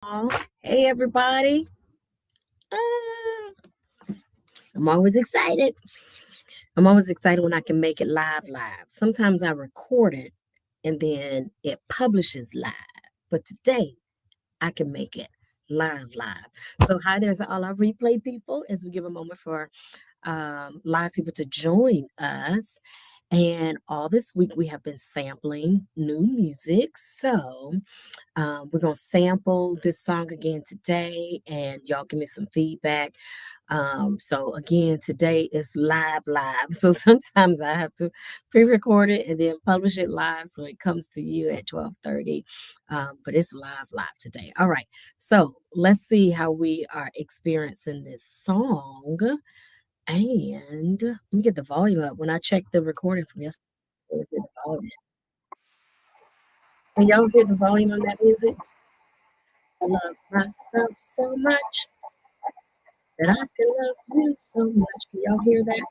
Hey, everybody. Uh, I'm always excited. I'm always excited when I can make it live. Sometimes I record it and then it publishes live. But today I can make it live. So, hi, there's all our replay people as we give a moment for live people to join us. And all this week we have been sampling new music. So, we're going to sample this song again today, and y'all give me some feedback. So again, today is live. So sometimes I have to pre-record it and then publish it live so it comes to you at 12:30. But it's live today. All right. So let's see how we are experiencing this song. And let me get the volume up. When I checked the recording from yesterday, can y'all hear the volume on that music? I love myself so much that I can love you so much. Can y'all hear that?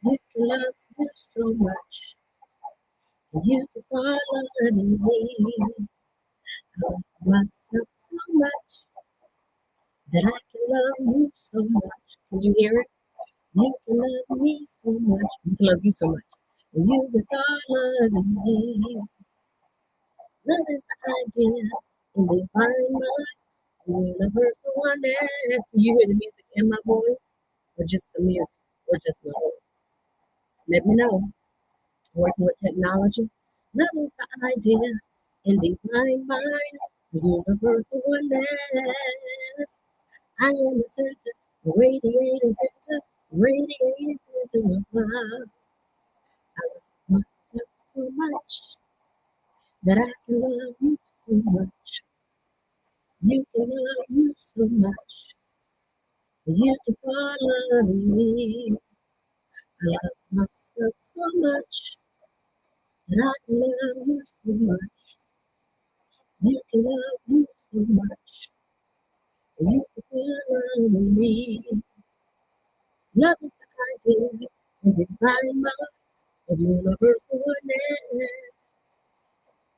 You can love you so much. You can start loving me. I love myself so much that I can love you so much. Can you hear it? You can love me so much. You can love you so much. And you can start loving me. Love is the idea in the divine mind, the universal oneness. Do you hear the music in my voice? Or just the music? Or just my voice? Let me know. Working with technology. Love is the idea in divine mind, the universal oneness. I am the center, radiating center, radiating center of love. I love myself so much that I can love you so much. You can love you so much. You can start loving me. I love myself so much that I can love you so much. You can love you so much. You can feel loving me. Love is the idea and divine love of universal oneness.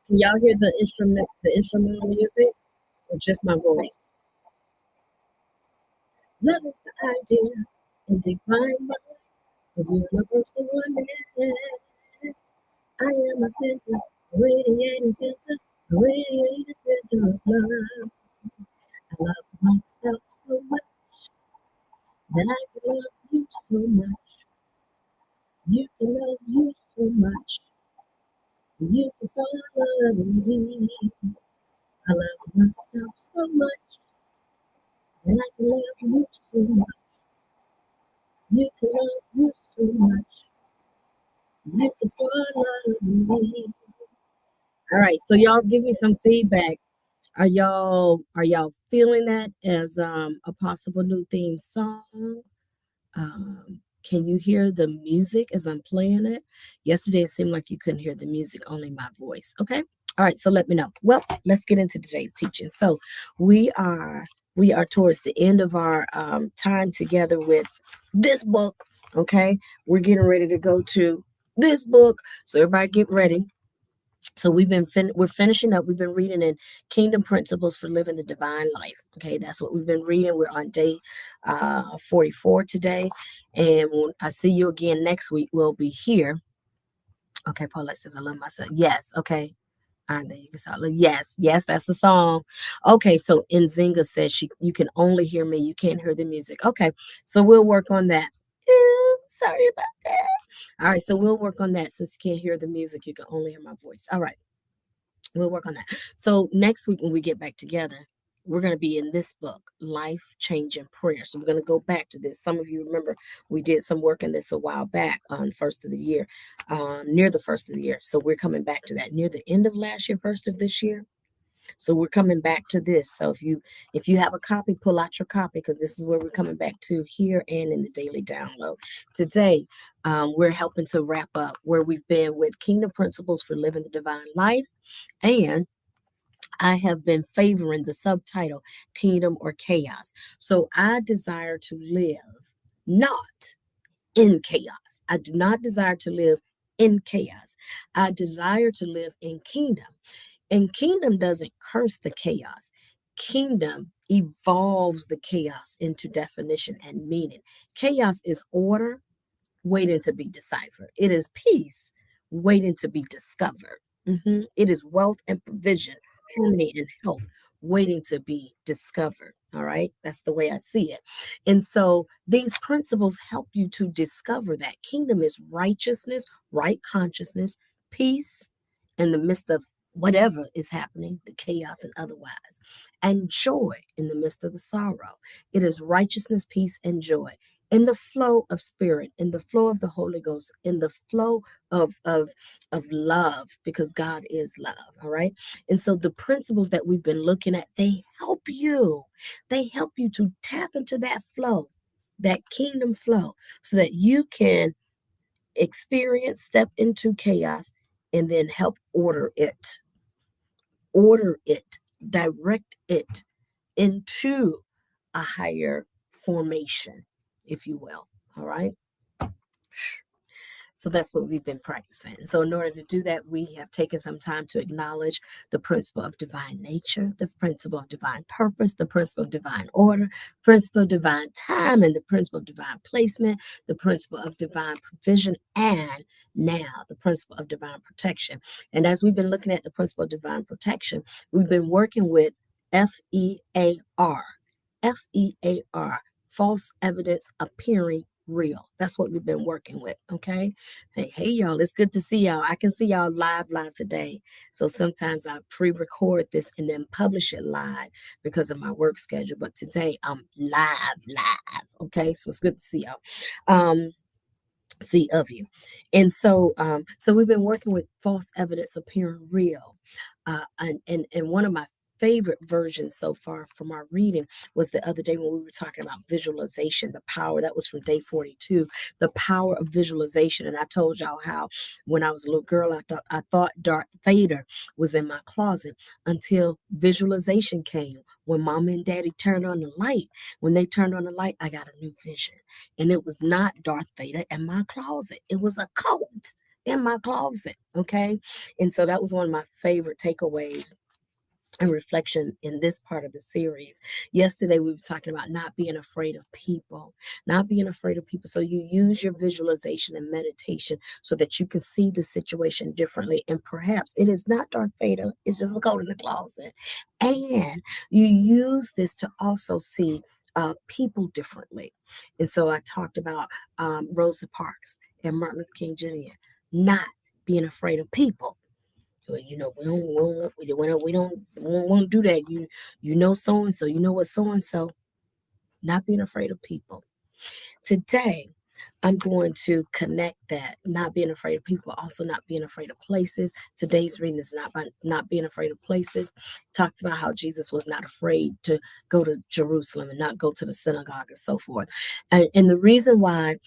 Can y'all hear the instrumental music, or just my voice? Love is the idea and divine love of universal oneness. I am a center, a radiating center of love. I love myself so much that I can love you so much. You can love you so much. You can start loving me. I love myself so much that I can love you so much. You can love you so much. You can start loving me. All right, so y'all give me some feedback. Are y'all feeling that as a possible new theme song? Can you hear the music as I'm playing it? Yesterday it seemed like you couldn't hear the music, only my voice. Okay. All right, so let me know. Well, let's get into today's teaching. So we are we are towards the end of our time together with this book. Okay, we're getting ready to go to this book. So everybody get ready. So we're finishing up. We've been reading in Kingdom Principles for Living the Divine Life. Okay, that's what we've been reading. We're on day 44 today, and when I see you again next week, we'll be here. Okay, Paulette says I love myself. Yes. Okay. All right, there you can start. Yes, that's the song. Okay, so Nzinga says you can only hear me, you can't hear the music. Okay, so we'll work on that. Sorry about that. All right, so we'll work on that since you can't hear the music, you can only hear my voice. All right. We'll work on that. So next week when we get back together, we're going to be in this book, Life Changing Prayer. So we're going to go back to this. Some of you remember we did some work in this a while back on first of the year, near the first of the year. So we're coming back to that near the end of last year, first of this year. So we're coming back to this. So if you have a copy, pull out your copy because this is where we're coming back to here and in the daily download. Today, we're helping to wrap up where we've been with Kingdom Principles for Living the Divine Life. And I have been favoring the subtitle Kingdom or Chaos. So I desire to live not in chaos. I do not desire to live in chaos. I desire to live in kingdom. And kingdom doesn't curse the chaos. Kingdom evolves the chaos into definition and meaning. Chaos is order waiting to be deciphered. It is peace waiting to be discovered. It is wealth and provision, harmony and health waiting to be discovered. All right. That's the way I see it. And so these principles help you to discover that kingdom is righteousness, right consciousness, peace in the midst of whatever is happening, the chaos and otherwise, and joy in the midst of the sorrow. It is righteousness, peace, and joy in the flow of spirit, in the flow of the Holy Ghost, in the flow of love, because God is love. All right. And so the principles that we've been looking at, they help you. They help you to tap into that flow, that kingdom flow, so that you can experience, step into chaos, and then help order it, direct it into a higher formation, if you will. All right. So that's what we've been practicing. So in order to do that, we have taken some time to acknowledge the principle of divine nature, the principle of divine purpose, the principle of divine order, principle of divine time, and the principle of divine placement, the principle of divine provision, and now the principle of divine protection. And as we've been looking at the principle of divine protection, we've been working with FEAR, FEAR, false evidence appearing real. That's what we've been working with. Okay. Hey, y'all, it's good to see y'all. I can see y'all live today. So sometimes I pre-record this and then publish it live because of my work schedule. But today I'm live. Okay. So it's good to see y'all. See of you. And so we've been working with false evidence appearing real. And one of my favorite versions so far from our reading was the other day when we were talking about visualization, the power that was from day 42, the power of visualization. And I told y'all how when I was a little girl, I thought Darth Vader was in my closet until visualization came. When mom and daddy turned on the light, when they turned on the light, I got a new vision. And it was not Darth Vader in my closet. It was a coat in my closet. Okay. And so that was one of my favorite takeaways and reflection in this part of the series. Yesterday, we were talking about not being afraid of people, not being afraid of people. So you use your visualization and meditation so that you can see the situation differently. And perhaps it is not Darth Vader, it's just a coat in the closet. And you use this to also see people differently. And so I talked about Rosa Parks and Martin Luther King Jr. not being afraid of people. Well, we don't want to do that. You know so and so. You know what so and so. Not being afraid of people. Today, I'm going to connect that not being afraid of people, also not being afraid of places. Today's reading is not being afraid of places. Talks about how Jesus was not afraid to go to Jerusalem and not go to the synagogue and so forth. And the reason why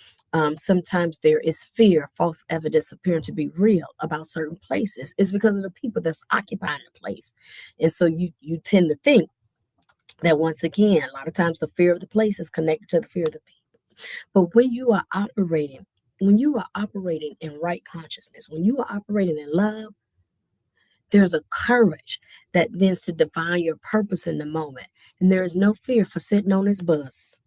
sometimes there is fear, false evidence appearing to be real about certain places is because of the people that's occupying the place. And so you tend to think that once again, a lot of times the fear of the place is connected to the fear of the people. But when you are operating in right consciousness, when you are operating in love, there's a courage that tends to define your purpose in the moment. And there is no fear for sitting on this bus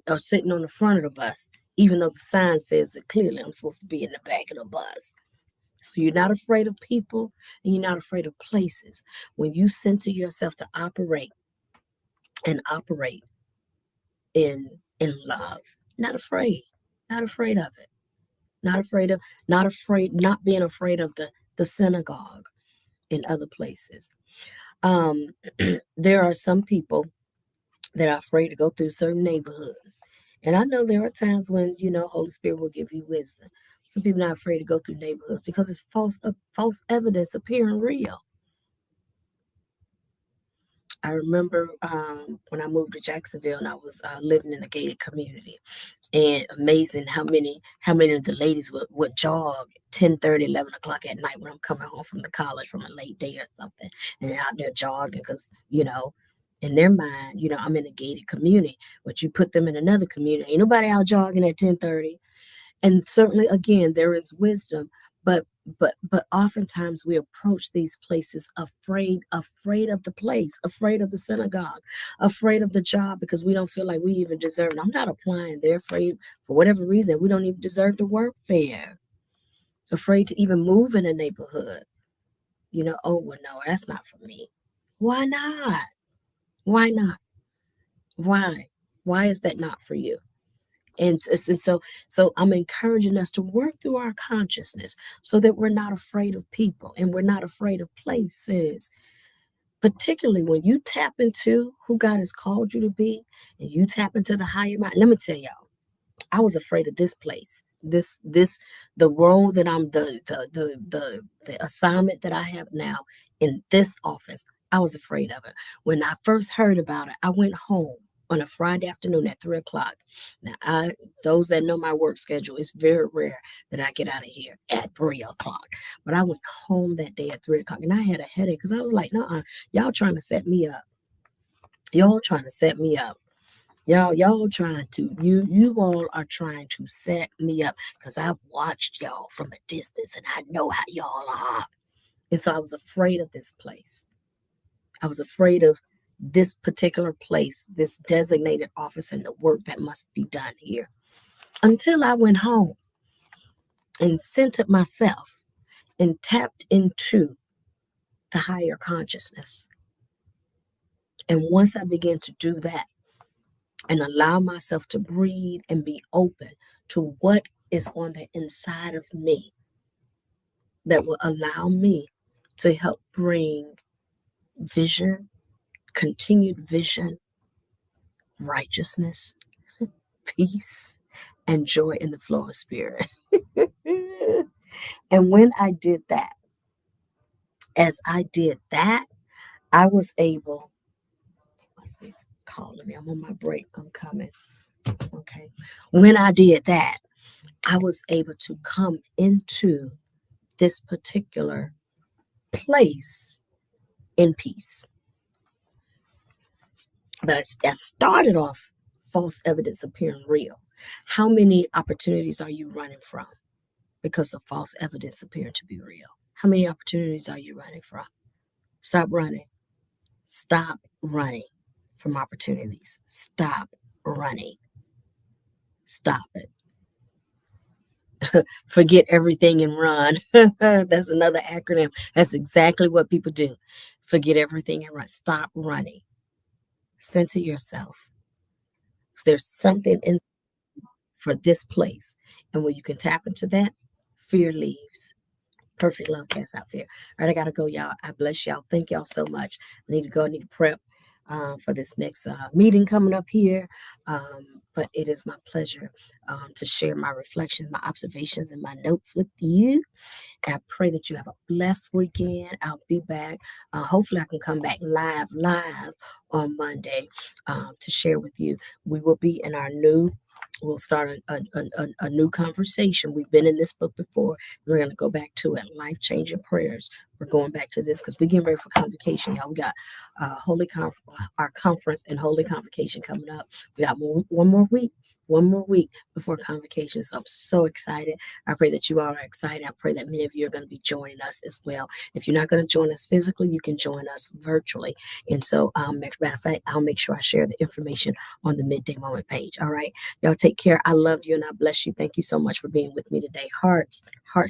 or sitting on the front of the bus, even though the sign says that clearly I'm supposed to be in the back of the bus. So you're not afraid of people and you're not afraid of places. When you center yourself to operate in love, not afraid of it, not being afraid of the synagogue in other places. Um, there are some people that are afraid to go through certain neighborhoods. And I know there are times when, Holy Spirit will give you wisdom. Some people are not afraid to go through neighborhoods because it's false evidence appearing real. I remember when I moved to Jacksonville and I was living in a gated community, and amazing how many of the ladies would jog 10:30, 11 o'clock at night when I'm coming home from the college from a late day or something, and they're out there jogging because in their mind, I'm in a gated community, but you put them in another community, ain't nobody out jogging at 10:30. And certainly, again, there is wisdom, but But oftentimes we approach these places afraid of the place, afraid of the synagogue, afraid of the job, because we don't feel like we even deserve it. I'm not applying. They're afraid for whatever reason we don't even deserve to work there. Afraid to even move in a neighborhood. Oh well, no, that's not for me. Why not? Why not? Why? Why is that not for you? And so I'm encouraging us to work through our consciousness so that we're not afraid of people and we're not afraid of places. Particularly when you tap into who God has called you to be and you tap into the higher mind. Let me tell y'all, I was afraid of this place. This the role that I'm the assignment that I have now in this office. I was afraid of it. When I first heard about it, I went home on a Friday afternoon at 3 o'clock. Now those that know my work schedule, it's very rare that I get out of here at 3 o'clock. But I went home that day at 3 o'clock and I had a headache because I was like, nah, y'all trying to set me up. Y'all trying to set me up. Y'all trying to you all are trying to set me up because I've watched y'all from a distance and I know how y'all are. And so I was afraid of this place. I was afraid of this particular place, this designated office, and the work that must be done here. Until I went home and centered myself and tapped into the higher consciousness. And once I began to do that, and allow myself to breathe and be open to what is on the inside of me that will allow me to help bring vision, continued vision, righteousness, peace, and joy in the flow of spirit. And when I did that, as I did that, I was able, must be calling me, I'm on my break, I'm coming. Okay. When I did that, I was able to come into this particular place in peace. But I started off false evidence appearing real. How many opportunities are you running from because of false evidence appearing to be real? How many opportunities are you running from? Stop running. Stop running from opportunities. Stop running. Stop it. Forget everything and run. That's another acronym. That's exactly what people do. Forget everything and run. Stop running. Center yourself. There's something in for this place. And when you can tap into that, fear leaves. Perfect love casts out fear. All right, I gotta go, y'all. I bless y'all. Thank y'all so much. I need to go. I need to prep for this next meeting coming up here. But it is my pleasure to share my reflections, my observations, and my notes with you. I pray that you have a blessed weekend. I'll be back. Hopefully, I can come back live on Monday to share with you. We will be in our we'll start a new conversation. We've been in this book before. We're going to go back to it. Life-changing prayers. We're going back to this because we're getting ready for convocation, y'all. We got our conference and holy convocation coming up. We got one more week before convocation. So I'm so excited. I pray that you all are excited. I pray that many of you are going to be joining us as well. If you're not going to join us physically, you can join us virtually. And so, matter of fact, I'll make sure I share the information on the Midday Moment page. All right. Y'all take care. I love you and I bless you. Thank you so much for being with me today. Hearts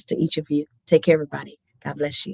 to each of you. Take care, everybody. God bless you.